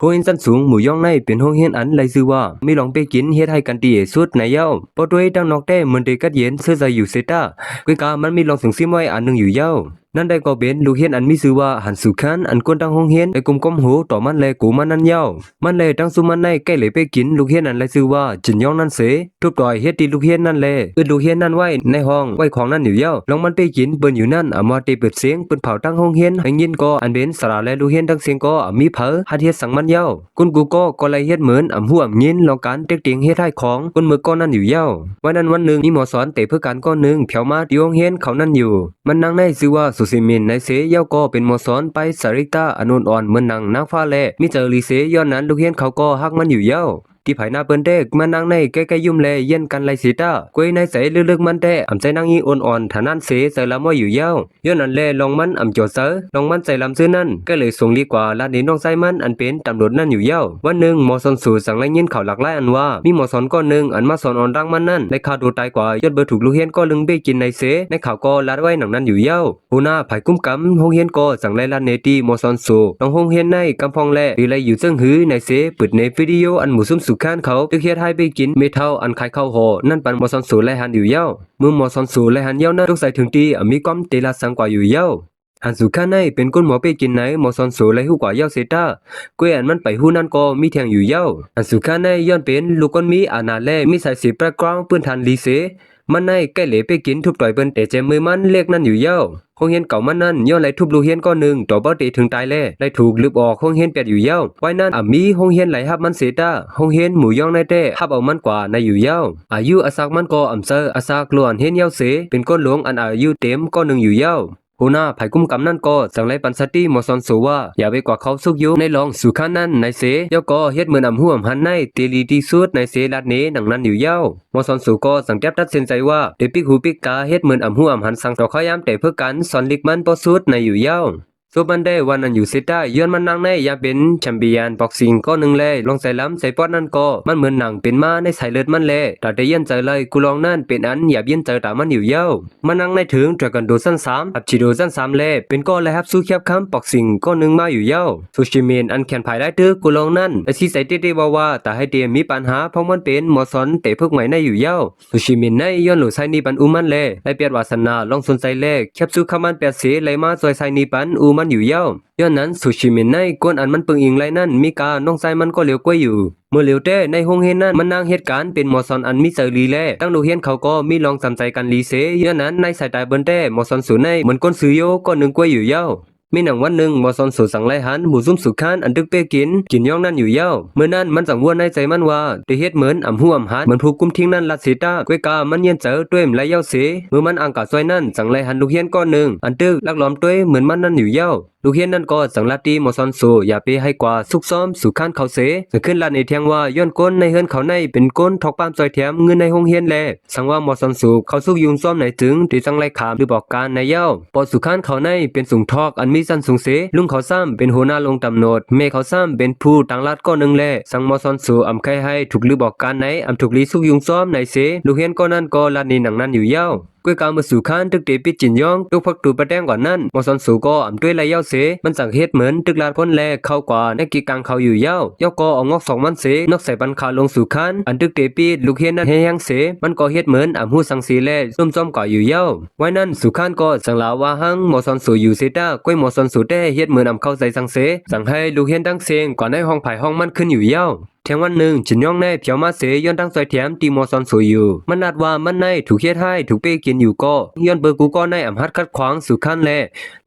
โฮเฮนสันสูงหมู่ย่องในเป็นโฮเฮนอันไลซื่อว่ามีลองไปกินเฮ็ดให้กันตีสุดในเย้าปอด้วยดังนอกแต่เหมือนเด็กกัดเย็นเสื้อใจอยู่เซตากุยกามันมีลองสึงซิมไว้อันนึงอยู่เย้านั่นได้ก็เป็นลูกเฮียนอันมีชื่อว่าหันสุขันอันกวนตั้งห้องเฮียนไอ้กุมก้มหูต่อมันเลยกูมันนั่นเย้ามันเลยตั้งสุมันในใกล้เลยไปกินลูกเฮียนอันเลยชื่อว่าจินยองนั่นเสทุบต่อยเฮ็ดตีลูกเฮียนนั่นเลยลูกเฮียนนั่นไว้ในห้องไว้ของนั่นอยู่เย้าลองมันไปกินเปิ้นอยู่นั่นอามาเตเปิดเสียงเปิ้นเผาตั้งห้องเฮียนให้ยินก็อันเป็นสระและลูกเฮียนตั้งเสียงก็มีเผอหัดเฮ็ดสังมันเย้ากุนกูก็เลยเฮ็ดเหมือนหัวยินลองการเต็กเตียงเฮ็ดให้ของกุนมือก็นั่นอยู่เย้าวันนั้นวันนึงมีหมอสอนเตะเพื่อการก็นึงเผามาที่ห้องเฮียนเขานั่นอยู่มันนั่งในชื่อว่าสุซิมินในเสเย้าก็เป็นหมอสอนไปสาริตาอนุนอ่อนเหมือนนางนางฟ้าแลมีเจอลีเสย้อนนั้นลูกเฮียนเขาก็ฮักมันอยู่เย้าที่ภายหน้าเปิ้นเด็กมันนั่งในใกล้ๆยุ่มแลเย็นกันไลสิตากุยในใสลึกๆมันแต่อำใจนางอีอ่อนๆฐานั้นเสใส่ละม้อยอยู่เย้าย้อนนั้นแลลองมันอำจอเซอลองมันใส่ลำซื้อนั่นก็เลยส่งดีกว่าลาดนี้น้องใส่มันอันเป็นตำรวจนั่นอยู่เย้าวันนึงหมอสอนสู่สั่งไล่ยินเขาหลักไล่อันว่ามีหมอสอนก็นึงอันมาสอนอ่อนรังมันนั่นในข่าวดูตายกว่ายอดเบอร์ถูกลูกเฮียนก็ลึงเบกินในเสในข่าวก็ลาดไว้หนังนั้นอยู่เย้าหัวหน้าภายกุ้มกำห้องเฮียนก็สั่งไล่ลาดเนตีหมอสอนสู่น้องห้องเฮียนในกำพองแลหรือไล่อยู่ซึ่งหือในเสเปิดในวิดีโออันหมู่ซุ่มสุขานเขาตึกเฮียให้ไปกินเมทัลอันขายข้าวห่อนั่นปันหมอสอนสู่ไล่หันอยู่เย้ามือหมอสอนสู่ไล่หันเย้านั้นทุกใส่ถึงตีมีก้อมเตลาสังกว่าอยู่เย้าหันสุข้าในเป็นก้นหมอไปกินไหนหมอสอนสู่ไล่หูกว่าเย้าเซตากวยอันมันไปหูนั่นก็มีแทงอยู่เย้าหันสุข้าในย้อนเป็นลูกก้นมีอานาแลมีสายสีประกรองปืนทันลีเสมันในใกล้เหลไปกินทุบต่อยเปิ้นแต่เจมือมันเรียกนั่นอยู่เย้าห้องเฮียนเก่ามันนั่นย้อนไหลทุบลูกเฮียนก้อนหนึ่งต่อบ่ตีถึงตายแล่ได้ถูกลืบออกห้องเฮียนเปียดอยู่เย้าไว้นั่นมีห้องเฮียนไหลฮับมันเสตาห้องเฮียนหมู่ย่องในแต่ฮับเอามันกว่าในอยู่เย้าอายุอาซักมันก็เซออาซักล้วนเฮียนเย้าเสเป็นก้นหลวงอันอายุเต็มก้อนหนึ่งอยู่เย้าหัวหน้าภายกุ้มกำนั่นก็สั่งไล่ปันสติหมอสอนสูว่าอย่าไปกว่าเขาสุกยุในลองสุขานั่นในเสเย้าก็เฮ็ดเหมือนหัวหันในเตลีที่สุดในเสลัดเนหนังนั้นอยู่เย้าหมอสอนสูก็สังเกตตัดสินใจว่าเดปิกหูปิกกาเฮ็ดเหมือนหัวหันสั่งต่อข้ายามแต่เพื่อกันสอนลิกมันปอสุดในอยู่เย้าสุบันได้วันนั้นอยู่เซต้าย้อนมันนางในอยากเป็นแชมเปี้ยนบ็อกซิ่งก็หนึ่งเลยลองใส่ล้ำใส่ปอดนั่นก็มันเหมือนหนังเป็นม้าในสายเลือดมันเลยแต่ได้ยันเจอเลยกูลองนั่นเป็นอันอย่ายันเจอแต่มันอยู่เย้ามันนางในถึงดรากันโดสั้นสามอับชิโดสั้นสามเลยเป็นก็เลยครับสู้แคบคำบ็อกซิ่งก็หนึ่งมาอยู่เย้าซูชิเมนอันแขนภายได้ถือกูลองนั่นไอซีใส่เต้ๆว่าแต่ให้เตียมีปัญหาเพราะมันเป็นหมอสอนเตะพึกใหม่ในอยู่เย้าซูชิเมนในย้อนหลุดไซนีปันอูมันเลยไอเปียดวาสนาลองสนใจเลขแคบสู้ขมันเปียดเสียเลยมาซอยไซนีปันอูมันอยู่เย้าย้อนนั้นซูชิเมนในก้นอันมันเปิงอิงไรนั่นมีกาน้องไซมันก็เหลียวกล้วยอยู่เมื่อเหลียวเต้ในห้องเฮียนนั้นมันนั่งเหตุการณ์เป็นหมอสอนอันมิเซอร์ลีแลตั้งดูเฮียนเขาก็มีลองสำใจกันลีเซย้อนนั้นในสายตาเบิ้นเต้หมอสอนสูในเหมือนก้นซื้อโยก็หนึ่งกล้วยอยู่เย้ามีหนังวันหนึ่งหมอสอนสูสั่งไล่หันหมูซุ่มสุขานอันดึกเป้กินย่องนั่นอยู่เย้าเมื่อนั้นมันสั่งวัวในใจมันว่าได้เฮ็ดเหมือนหัวหันเหมือนผู้กุมทิ้งนั่นลัดสีตากวยกามันเย็นเจอด้วยมไล่เย้าเสเมื่อมันอ่างกาซอยนั่นสั่งไล่หันลูกเฮียนก้อนหนึ่งอันตึกลักล้อมด้วยเหมือนมันนั่นอยู่เย้าลูกเฮียนนั่นก็สั่งลาตีหมอสอนสูอย่าไปให้กว่าซุกซ้อมสุขานเขาเสจะขึ้นลานในเทียงว่าย้อนก้นในเฮือนเขาในเป็นก้นทอกปามซอยแถมเงินในห้องเฮียนแลสั่งว่าหมอสอนสูเขาซุกยุงซ้อมไหนถึงที่สั่งไล่ขามหรือบอกการในเย้าปอสุขานเขาในเป็นสูงทอกอันมีสั้นสูงเสลุงเขาซ้ำเป็นหัวหน้าลงตำโนดเมเขาซ้ำเป็นผู้ต่างลาดก็หนึ่งแลสั่งหมอสอนสูอำใครให้ถูกหรือบอกการไหนอำถูกลีซุกยุงซ้อมไหนเสลูกเฮียนก็นั่นก็ลาดในหนังนั้นอยู่เย้ากวยกามาสู่ข้านตึกเตปิดจินยองตุกพักตูประแดงกว่านั้นหมอสอนสูก็อำด้วยไรเย้าเสมันสั่งเฮ็ดเหมือนตึกลาดพ้นแลเข้ากว่าในกีกังเขาอยู่เย้าก็เอางอกสองมันเสนอกใส่ปันขาลงสู่ข้านอันตึกเตปิดลูกเฮียนนั้นแห้งเสมันก็เฮ็ดเหมือนหูสังสีแลซุ่มๆก่ออยู่เย้าไว้นั้นสู่ข้านก็สั่งลาว่าหังหมอสอนสูอยู่เซตากวยหมอสอนสูได้เฮ็ดเหมือนเข้าใส่สังเสสั่งให้ลูกเฮียนตั้งเสียงก่อนในห้องไผ่ห้องมันขึ้นอยู่เย้าเที่ยงวันหนึ่งจินย่องในเพียวมาเสย้อนตั้งซอยแถมตีมอซอนสูอยู่มันนัดว่ามันในถูกเฮ็ดให้ถูกเป้กินอยู่ก็ย้อนเบอร์กูก็ในฮัดคัดขวางสู่ขั้นแล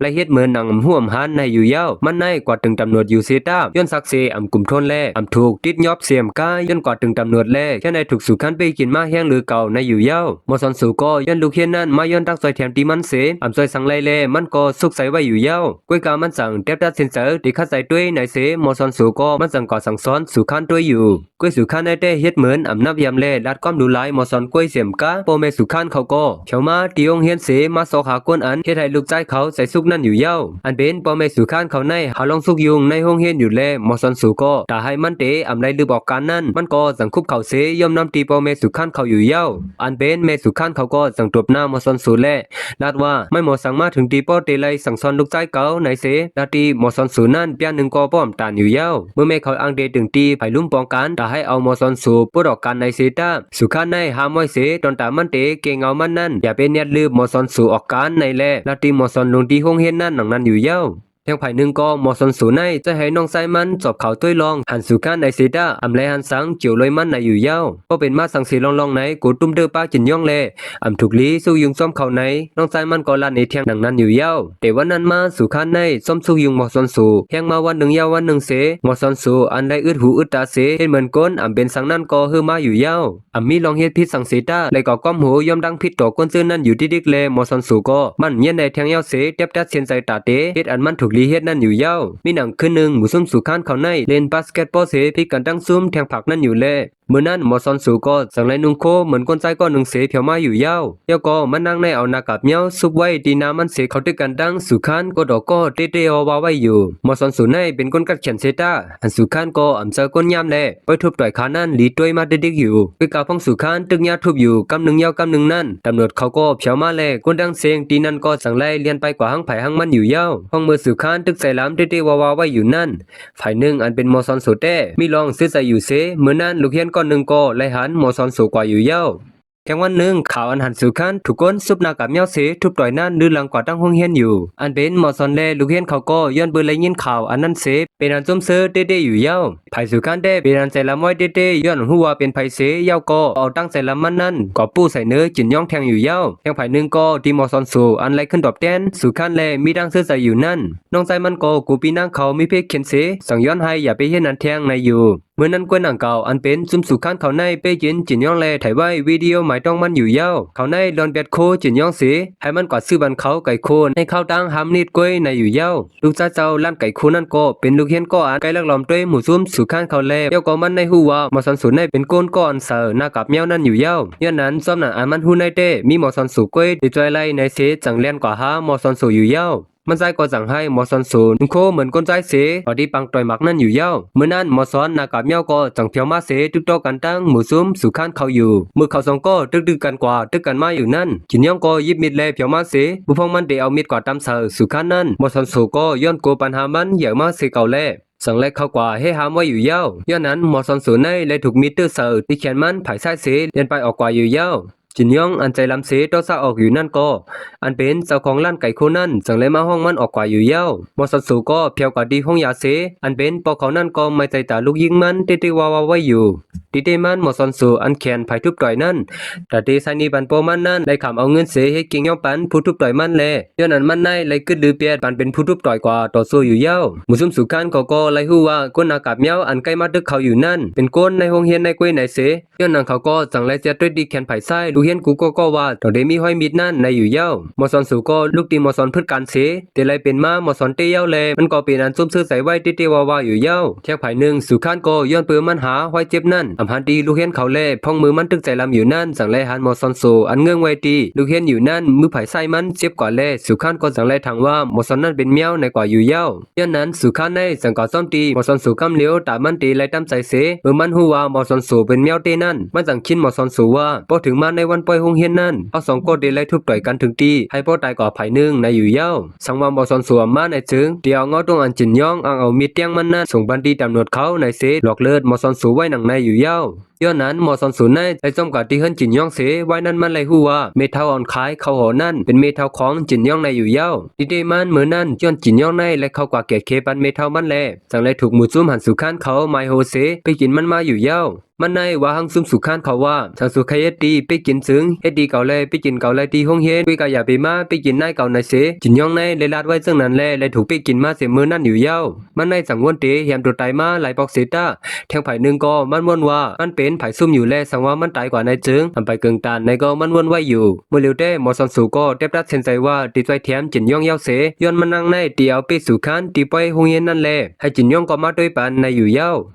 และเฮ็ดเหมือนหนังห่วมหันในอยู่เย้ามันในกว่าตึงตำรวจอยู่เซตาย้อนซักเซกลุ่มทนแลถูกติดยอบเสียมกายย้อนกว่าตึงตำรวจแลแค่ในถูกสู่ขั้นเป้กินมาแห้งหรือเก่าในอยู่เย้ามอซอนสูก็ย้อนลูกเฮียนนั้นมาย้อนตั้งซอยแถมตีมันเสซอยสังไลแลมันก็สุกใส่ไว้อยู่เย้ากวยกามันสั่งเต็บดัดเซนเซอร์ที่คัดใส่ด้วยในเสมอซอนสูก็มันสั่งก่อสั่งซ้อนสู่ขั้นด้วยอยู่ อยู่ก้วยสุขานได้เฮ็ดเหมือนอำนับยำแลลัดความดูหลายหมอสอนก้วยเสียมกะพ่อแม่สุขานเขาก็เขียวมาตีองเฮียนเสมาสอหากวนอันเฮ็ดให้ลูกใจเขาใส่สุกนั่นอยู่เย้าอันเป็นพ่อแม่สุขานเขาในหาลองสุกยุงในห้องเฮียนอยู่แลหมอสอนสุก็ตาให้มันเตอำไรลือบอกการนั้นมันก็สังคุบเขาเสย่อมนำตีพ่อแม่สุขานเขาอยู่เย้าอันเป็นแม่สุขานเขาก็สังตบหน้าหมอสอนสุแลลาดว่าไม่หมอสั่งมาถึงตีป้อเตไลสั่งสอนลูกใจเขาในเสลาตีหมอสอนสุนั่นเปียหนึ่งก็ป้อมตานอยู่เย้าเมื่อแม่เขาอังเดถึงตีไผ่ลุ่มปองกันตาให้เอาหมอสอนสุปดออกกันในเสตาสุขานในหามอยเสตอนตามันเตเกงเอามันนั่นอย่าเป็นเนียดลืมหมอสอนสุออกกันในแลลาตีหมอสอนลงที่ห้องเฮียนนั่นหนังนั้นอยู่เย้าทางฝ่ายหนึ่งก็หมอสนสูในจะให้น้องไซมันจอบเขาต้วยลองหันสุกันในเซดาอำไลหันสังเจียวลอยมันในอยู่เย้าก็เป็นมาสังสีลองในกูตุ้มเดือป้าจินย่องเลอำถูกลีสู้ยุงซ้อมเขาในน้องไซมันก็ลั่นในเทียงดังนั้นอยู่เย้าแต่วันนั้นมาสุขันในซ้อมสู้ยุงหมอสนสูแหงมาวันหนึ่งเย้าวันหนึ่งเสหมอสนสูอันได้อึดหูอึดตาเสเห็นเหมือนก้นอำเป็นสังนั้นก็ฮือมาอยู่เย้าอำมีลองเฮ็ดพิษสังเซดาและก็ก้อมหูย่อมดังพิษต่อก้นซื่อนั่นอยู่ที่ดิกเลหมอสนสูก็มันเย็นในเทียงเย้าเสเต็บดัดเสียนใจตาเตเฮ็ดอันมันถูกลีเฮ็ดนั่นอยู่เย้ามีหนังคืนหนึ่งหมูซุ่มสุขานเขาในเล่นบาสเกตบอลเสพิกันตั้งซุ่มแทงผักนั่นอยู่เลยเมื่อนั้นหมอสอนสูก็สั่งไล่นุ่งโคเหมือนคนใจก็หนึ่งเสเพียวมาอยู่ยาวเย้าก็มันนั่งในเอาหน้ากับเมียวซุบไว้ดีน้ำมันเสเขาตึกกันตั้งสุขานก็ดอกก็เตเตอวาไว้อยู่หมอสอนสูในเป็นคนกัดเขียนเซตาอันสุขานก็อ่ำเจอก้นยามแลไปทุบต่อยขานั่นหลีต้วยมาเด็กๆอยู่ไปกาพ้องสุขานตึกยาทุบอยู่กำหนึ่งยาวกำหนึ่งนั่นตำรวจเขาก็เพียวมาแลก้นดังเสียงตีนั่นก็สั่งไล่เลียนไปกว่าหังไผ่หังมันอยู่ยาวห้องมือสุขานตึกใส่ล้ำเตเตวาวาไว้อยู่นั่นฝ่ายหนึ่งอันเป็นหมอสอนสูเต้มีลองซื้อใจอยู่เสเมื่อนั้นลูกเฮียนก้อนหนึ่งก็ไล่หันหมอสอนสูกว่าอยู่เย้าแค่วันหนึ่งข่าวอันหันสุขันถูกก้นซุบนากับเมียวเสทุบต่อยนั่นดื้อหลังกว่าตั้งห้องเฮียนอยู่อันเป็นหมอสอนแลลูกเฮียนเขาก็ย้อนเบอร์เลยยินข่าวอันนั้นเสเป็นอันจุ่มเสือเต้ๆอยู่เย้าไผ่สุขันได้เป็นอันใจละม้อยเต้ๆย้อนหัวเป็นไผ่เสเย้าก็เอาตั้งใจละมันนั่นก็ปู้ใส่เนื้อจินย่องแทงอยู่เย้าแทงไผ่หนึ่งก็ตีหมอสอนสูอันไรขึ้นตอบแทนสุขันแลมีดังเสื้อใส่อยู่นั่นน้องใจมันก็กูปีนั่งเขามีเพศเขียนเสสั่งย้อนให้อย่าไปเฮ็ดนันแทงในอยู่เมื่อนั้นกวนหนังเก่าอันเป็นซุ่มสุขันเขาในเป้ยินจินย่องแลถ่ายไว้วิดีโอหมายต้องมันอยู่เย้าเขาในดอนเบียดโคจินย่องเสให้มันกอดซื้อบันเขาไก่โคให้เข้าตั้งหามนิดกล้วยในอยู่เย้าลูกเจ้าลั่นไก่โคนั่นก็เป็นลูกเฮียนก็อันไก่ลักหลอมด้วยหมู่ซุ่มสุขันเขาแลเย้าก็มันในหูว่าหมอสันสูในเป็นก้นก้อนเสือหน้ากับเมียวนั่นอยู่เย้าย้อนนั้นซ้อมหนังอันมันหูในเต้มีหมอสันสูกล้วยติดใจไล่ในเสจังเลียนกว่าหาหมอสันสูอยู่เย้ามันใจก็สั่งให้หมอสอนสูนโคเหมือนคนใจเสพอดีปังต่อยหมักนั่นอยู่เย้าเมื่อนั้นหมอสอนนากับเมียวก็จังเพียวมาเสตึกโตกันตั้งหมู่ซุ่มสุขันเขาอยู่มือเขาสองก็ตึกกันกว่าตึกกันมาอยู่นั่นจินย่องก็ยิบมิดแลเพียวมาเสบุพงมันเดเอามิดกว่าตามเสือสุขันนั่นหมอสอนสูก็ย้อนโกปัญหามันเหยื่อมาเสเก่าแลสั่งแลกเข้ากว่าให้หามไว้อยู่เย้าย้อนนั้นหมอสอนสูในเลยถูกมิดตื้อเสือที่เขียนมันไผ่ใส่เสเลียนไปออกกว่าอยู่เย้าจินย่องอันใจลำเสต้อซาออกอยู่นั่นก็อันเป็นเจ้าของร้านไก่โคนั่นจังเลยมาห้องมันออกกว่าอยู่เย้ามอสัตสูก็เพียวกว่าดีห้องยาเสอันเป็นปอเขานั่นก็ไม่ใจตาลูกยิงมันเตวาวาไว้อยู่ดีเตมันหมอสันสูอันแขนไผ่ทุบต่อยนั่นแต่เตไซนีบันโปมันนั่นได้ขำเอาเงินเสให้เก่งย่องปันผู้ทุบต่อยมันแลย้อนนั้นมันในเลยกึดลือเปียดปันเป็นผู้ทุบต่อยกว่าต่อสู้อยู่เย้ามุซุมสุกันก็เลยฮู้ว่าก้นนากับเมียวอันใกล้มาดึกเขาอยู่นั่นเป็นก้นในห้องเฮียนในกล้วยในเสย้อนนั้นเขาก็จังเลยจะด้วยดีแขนไผ่ไส้ลูกเฮียนกูก็ว่าตอนเดมีห้อยมีดนั่นในอยู่เย้ามอสอนสูก็ลูกตีมอสอนพืชการเสแต่ไรเป็นมามอสอนเตเย้าแลมันก็เป็นอันซุ่มซื้อใส่ไว้เตวาวาอยู่เย้าแค่ภายหนึ่งสุขานก็ย้อนปืนมันหาห้อยเจ็บนั่นอำหันดีลูกเฮียนเขาแลพองมือมันตึกใจลำอยู่นั่นสั่งไล่หันมอสอนสูอันเงื่องไว้ตีลูกเฮียนอยู่นั่นมือไผ่ไส้มันเจ็บกว่าแลสุขานก็สั่งไล่ทางว่ามอสอนนั่นเป็นเมียวในกว่าอยู่เย้าย้อนนั้นสุขานในสั่งก่อซ่อมตีมอสอนสูกำเลี้ยวตามันตีไล่ตามใจเสเมื่อมันฮู้ว่ามอสอนสูเป็นเมียวเตนั่นมันสั่งคินมอสอนสูว่าพอถึงมาในวันปล่อยห้องเฮียนนั่นเอาสองก็เดลัยทุบต่อยกันถึงตีให้พ่อตายก่อไผ่นึ่งในอยู่เย้าสังวามบอสอนสวมมาในจึงเดียวงอตรงอันจินย่องอังเอามีเตียงมันนั่นส่งบันดีตำรวจเขาในเสหลอกเลิศมอสอนสูไว้หนังในอยู่เย้าย้อนนั้นหมอสอนสูในไอ้จอมกาที่เฮิรนจินย่องเสไว้นั่นมันเลยฮู้ว่าเมทัลอ่อนคายเขาหอนั่นเป็นเมทัลของจินย่องในอยู่เย้าดีเดมันเหมือนนั่นย้อนจินย่องในและเขากว่าเกตเคปันเมทัลมันแลจังเลยถูกหมู่ซุ่มหันสุขานเขาไมโฮเสไปกินมันมาอยู่เย้ามันในว่าหังซุ่มสุขานเขาว่าทางสุขายตีไปกินซึ้งเฮ็ดดีเก่าเลยไปกินเก่าเลยตีห้องเฮ็ดคุยกะอย่าไปมาไปกินนายเก่าในเสจินย่องในเลยลาดไว้ซึ่งนั้นแลเลยถูกไปกินมาเสมือนั่นอยู่เย้ามันในสังวนเตเหียมตัวตายมาหลายปอกเสตาแทงไผ่หนึ่งก็มันวนว่ามันเป็นไผ่ซุ่มอยู่แลสังว่ามันตายกว่าในจึงทำไปเกิงตานในก็มันวนไว้อยู่เมื่อเร็วได้หมอสอนสูก็เต็บรัดเซนใจว่าติดใจแถมจินย่องเย้าเสย้อนมันนั่งในเตียวไปสู่คันตีปอยห้องเฮ็ดนั่นแลให้จินย่องก็มาด้วยปันในอยู่เย้า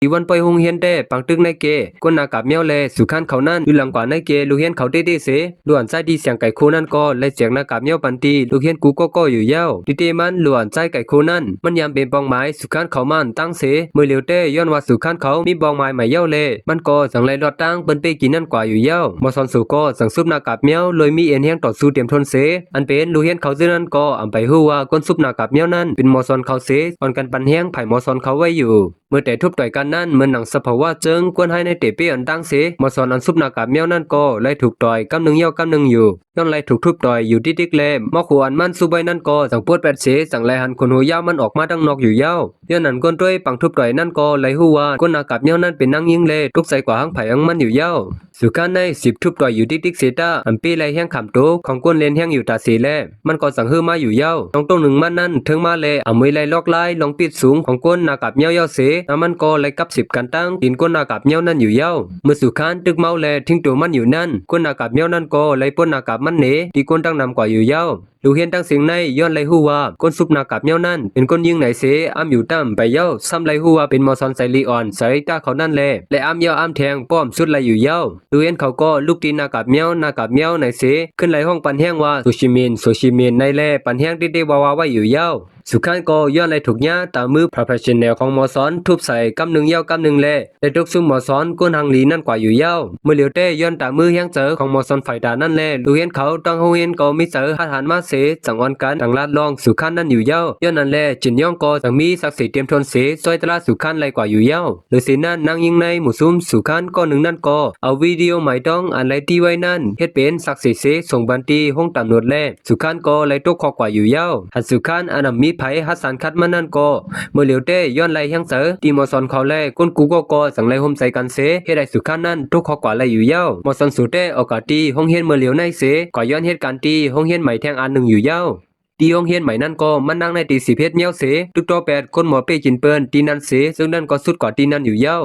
อีวันไปโรงเรียนแต่ปังตึกในเกก้นนากับเมียวแลสุขันเขานั่นอยู่หลังกว่าในเกลูกเฮียนเขาเต้ๆเสล้วนใจดีเสียงไก่โคนั่นก็และเสียงนากับเมียวปันตีลูกเฮียนกูก็อยู่เย้าดิเตมันล้วนใจไก่โคนั่นมันยามเป็นปองไม้สุขันเขามันตั้งเสมือเหลียวเต้ย้อนว่าสุขันเขามีบองไม้ใหม่เย้าเลมันก็สังไรรอดตั้งเปิ้นไปกินนั่นกว่าอยู่เย้ามอซอนสุก็สังซุปนากับเมียวเลยมีเอ็นเฮียงต่อสู้เตรียมทนเสอันเป็นลูกเฮียนเขาซึ่งนั่นก็อำไปฮู้ว่าก้นซุปนากับเมียวนั่นเป็นมอซอนเขาเสอ่อนกันปันเฮียงไผ่มอซอนเขาไว้อยู่เมื่อแต่ทุบต่อยกันนั่นเหมือนหนังสภาวะเจิงกวนให้ในเตเป้อันตั้งเสมอซอนอันซุปนากับเมียวนั่นก็ไล่ถูกต่อยกำหนึ่งเย้ากำหนึ่งอยู่ย้อนไล่ถูกทุบต่อยอยู่ที่ติ๊กแลมอขวานมันสู้ใบนั่นก็สังปวดแปดเสสังไล่หันคนหัวยาวมันออกมาดังนอกอยู่เย้าย้อนนั้นก้นด้วยปังทุบต่อยนั่นก็ไล่ฮู้ว่าก้นนากับเมียวนั่นเป็นนางยิงเลทุกใส่กว่าหังไผ่หังมันอยู่เย้าสุการใน10ทุบต่อยอยู่ที่ติ๊กเสตาอันปีไล่แห้งขำโตของก้นเลนแห้งอยู่ตาเสแลมันก็สั่งฮื้อมาอยู่เย้าตรงหนึ่งมันนั่นถึงมาเลเอามือไล่ลอกไล่ลองปิดสูงของก้นนากับเมียวเย้าเสมันก็ไล่กับ10กันตั้งดินก้นนากับเมียวนั่นอยู่เย้าเมื่อสุขานตึกเมาแลทิ้งตัวมันอยู่นั่นก้นนากับเมียวนั่นก็ไล่ป้นนากับมันเนที่ก้นตั้งนำกว่าอยู่เย้าลูกเฮียนตั้งเสียงในย้อนไล่ฮู้ว่าก้นซุปนากับเมียวนั่นเป็นก้นยิงไหนเสอ้ำอยู่ตั้มไปเย้าซ้ำไล่ฮู้ว่าเป็นมอซอนไซลีออนไซตาเขานั่นแลและอ้ำเย้าอ้ำแทงป้อมสุดไล่อยู่เย้าลูกเฮียนเขาก็ลูกตีนากับเมียวนากับเมียวไหนเสขึ้นไล่ห้องปันแห้งว่าโซชิมินในแลปันแห้งเด้ๆวาวาไว้อยู่เย้าสุขันก็ย้อนไล่ถูกย้าตามมือ professional ของมอซอนทุบใส่กำหนึ่งเย้ากำหนึ่งแลและทุกซุ่มมอซอนก้นหังหลีนั่นกว่าอยู่เย้าเมื่อเหลียวเต้ย้อนตามมือเฮียงเจอของมอซอนไฟดานั่นแลลูกเฮียนเขาตั้งโฮเฮียนก็มีเจอหันมาเสจังวันกันต่างลาดลองสุขันนั่นอยู่เย้าย้อนนั่นแลจินย่องก็ต่างมีศักดิ์ศรีเตรียมทนเสซอยตลาดสุขันไล่กว่าอยู่เย้าหรือสินั่นนางยิงในหมู่ซุ่มสุขันก็หนึ่งนั่นก็เอาวิดีโอหมายต้องอันไล่ตีไว้นั่นเฮ็ดเป็นศักดิ์ศรีเสส่งบันตีห้องตำรวจแลสุขันก็ไล่ตกคอกว่าอยู่เย้าหันสุขันอันมีไผฮัสซันคัดมันนั่นก็เมื่อเหลียวเต้ย้อนไล่เฮียงเจอตีมอซอนเขาแลก้นกูก็สังไล่ห่มใส่กันเสเฮ็ดให้สุขันนั่นทุกคอกว่าไล่อยู่เย้ามอซอนสุเต้โอกาสตีห้องเฮียนเมื่อเหลียวในเสก็ย้อนเหตุการณ์ตีห้องเฮียนใหม่แทงอันหนึ่งอยู่เย้าตีห้องเฮียนใหม่นั่นก็มันนั่งในตี10เฮ็ดเมียวเสทุกตัว8คนหมอเป้จินเปิ้นตีนั่นเสซึ่งนั่นก็สุดกว่าตีนั่นอยู่เย้า